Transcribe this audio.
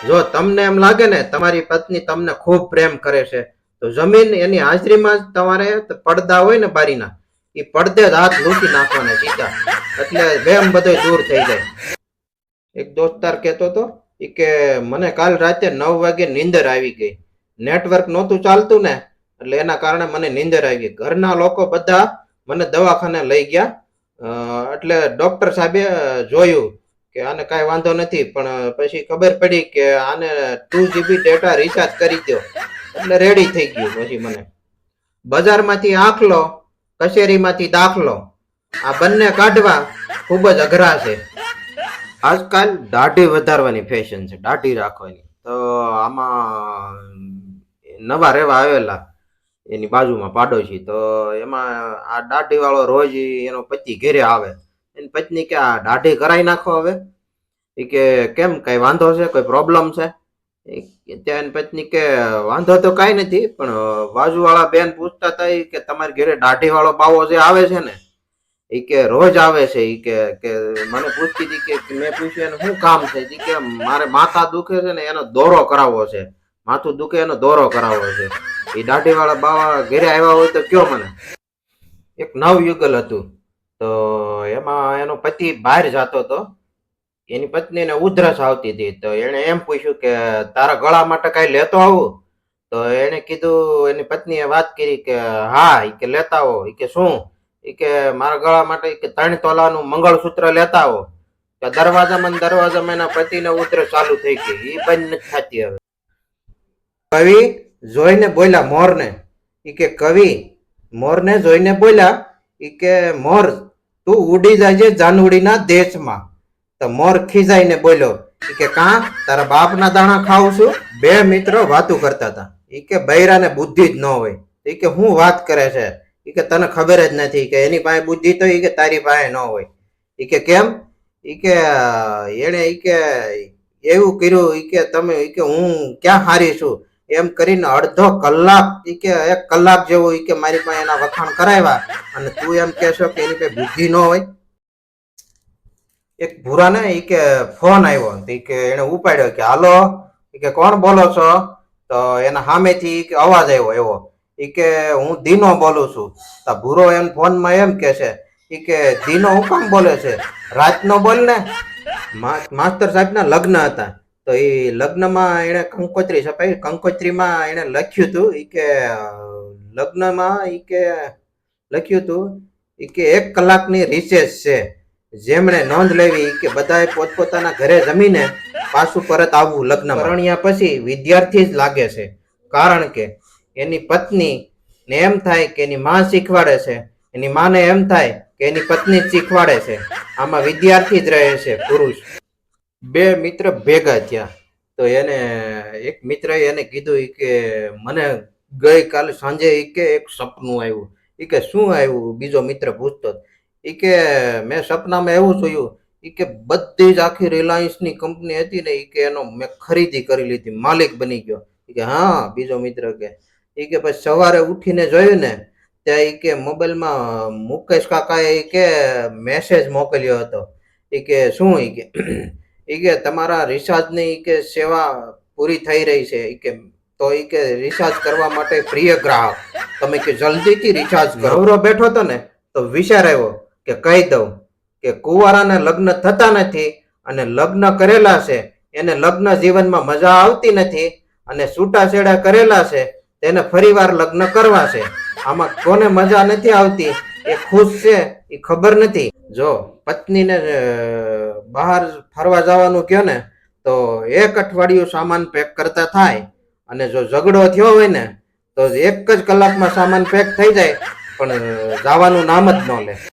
જો તમને એમ લાગે ને તમારી પત્ની તમને ખૂબ પ્રેમ કરે છે તો જમીન એની હાજરીમાં જ તમારે પડદા હોય ને બારીના એ પડદે જ હાથ લૂકી નાખવાના સીધા, એટલે વેમ બધો દૂર થઈ જાય. એક દોસ્તાર કહેતો હતો કે મને કાલ રાતે 9 વાગે નીંદર આવી ગઈ. નેટવર્ક નહોતું ચાલતું ને એટલે એના કારણે મને નીંદર આવી ગઈ. ઘરના લોકો બધા મને દવાખાને લઈ ગયા. એટલે ડોક્ટર સાહેબે જોયું કે આને કાંઈ વાંધો નથી, પણ પછી ખબર પડી કે આને 2 GB ડેટા રિચાર્જ કરી દો એટલે રેડી થઈ ગયું. પછી મને બજારમાંથી આખલો, કચેરીમાંથી દાખલો, આ બંને કાઢવા ખૂબ જ અઘરા છે. આજકાલ દાઢી વધારવાની ફેશન છે, દાઢી રાખવાની. તો આમાં નવા રહેવા આવેલા એની બાજુમાં પાડોશી, તો એમાં આ દાઢી વાળો રોજ એનો પતિ ઘેરે આવે. એની પત્ની કે આ દાઢી કરાવી નાખો હવે. એ કે કેમ, કઈ વાંધો છે, કોઈ પ્રોબ્લેમ છે? ત્યાં એની પત્ની કે વાંધો તો કઈ નથી, પણ બાજુ વાળા બેન પૂછતા હતા કે તમારી ઘરે દાઢી વાળો બાવો જે આવે છે ને એ કે રોજ આવે છે. એ કે મને પૂછતી હતી કે મેં પૂછ્યું એને શું કામ છે? કે મારે માથા દુખે છે ને એનો દોરો કરાવવો છે, માથું દુખે એનો દોરો કરાવવો છે. એ દાઢી વાળા બાવા ઘરે આવ્યા હોય તો કયો મને. એક નવયુગલ હતું, તો એમાં એનો પતિ બહાર જતો હતો. એની પત્નીને ઉધરસ આવતી હતી, તો એને એમ પૂછ્યું કે તારા ગળા માટે કઈ લેતો આવું? તો એને કીધું, એની પત્નીએ વાત કરી કે હા, એ કે લેતા આવો. એ કે શું? એ કે મારા ગળા માટે 3 તોલાનું મંગળસૂત્ર લેતા આવો. દરવાજામાં એના પતિને ઉધરસ ચાલુ થઈ ગઈ, એ બંધ નથી થતી હવે. કવિ જોઈને બોલ્યા મોરને. એ કે કવિ મોરને જોઈને બોલ્યા કે મોર તું ઉડી જાય જાનવડીના દેશમાં. તો મોર ખીજાઈને બોલ્યો કે કાં તારા બાપના દાણા ખાઉં છું? બે મિત્રો વાતું કરતા હતા. એ કે બૈરાને બુદ્ધિ જ ન હોય. એ કે હું વાત કરે છે? એ કે તને ખબર જ નથી કે એની પાસે બુદ્ધિ તો એ કે તારી પાસે ન હોય. એ કે કેમ? એ કે એને એ કે એવું કર્યું. એ કે તમે એ કે હું ક્યાં હારી છું એમ કરીને અડધો કલાક, એ કે 1 કલાક જેવું એ કે મારી પાસે એના વખાણ કરાવ્યા, અને તું એમ કહેશો કે એની પાસે બુદ્ધિ ન હોય. એક ભૂરાને એ કે ફોન આવ્યો, એ કે એને ઉપાડ્યો કે હાલો. એ કે કોણ બોલો છો? તો એના સામેથી અવાજ આવ્યો એવો, એ કે હું દીનો બોલું છું. તો ભૂરો એમ ફોનમાં એમ કે છે કે દીનો હું કામ બોલે છે? રાતનો બોલ ને. માસ્તર સાહેબના લગ્ન હતા, તો એ લગ્નમાં એને કંકોત્રી છપાવી. કંકોત્રીમાં એને લખ્યું હતું કે લગ્નમાં એ કે લખ્યું હતું કે 1 કલાકની રિસેસ છે, જેમણે નોંધ લેવી કે બધાએ પોતપોતાના ઘરે જમીને પાછું પરત આવવું. લગ્ન પરણ્યા પછી વિદ્યાર્થી જ લાગે છે, કારણ કે એની પત્ની ને એમ થાય કે એની માં શીખવાડે છે, એની માને એમ થાય કે એની પત્ની જ શીખવાડે છે. આમાં વિદ્યાર્થી જ રહે છે પુરુષ. બે મિત્ર ભેગા થયા, તો એને એક મિત્રએ એને કીધું કે મને ગઈકાલે સાંજે એક સપનું આવ્યું. એ કે શું આવ્યું? બીજો મિત્ર પૂછતો. એ કે મેં સપનામાં એવું જોયું કે બધી જ આખી રિલાયન્સની કંપની હતી ને, એ કે એનો મેં ખરીદી કરી લીધી, માલિક બની ગયો. કે હા. બીજો મિત્ર કે પછી સવારે ઉઠીને જોયું ને ત્યાં એ કે મોબાઈલમાં મુકેશ કાકાએ કે મેસેજ મોકલ્યો હતો. એ કે શું? એ કે તમારા રિચાર્જની કે સેવા પૂરી થઈ રહી છે. એ કે તો એ કે રિચાર્જ કરવા માટે પ્રિય ગ્રાહક તમે કે જલ્દીથી રિચાર્જ કરો. નવરો બેઠો હતો ને તો વિચાર આવ્યો કે કહી દઉં કે કુંવારાને લગ્ન થતા નથી, અને લગ્ન કરેલા છે એને લગ્ન જીવનમાં મજા આવતી નથી, અને છૂટાછેડા કરેલા છે તેને ફરીવાર લગ્ન કરવા છે. આમાં કોને મજા નથી આવતી, એ ખુશ છે એ ખબર નથી. જો પત્નીને બહાર ફરવા જવાનું કહો ને તો 1 અઠવાડિયું સામાન પેક કરતા થાય, અને જો ઝઘડો થયો હોય ને તો 1 જ કલાકમાં સામાન પેક થઈ જાય, પણ જવાનું નામ જ ન લે.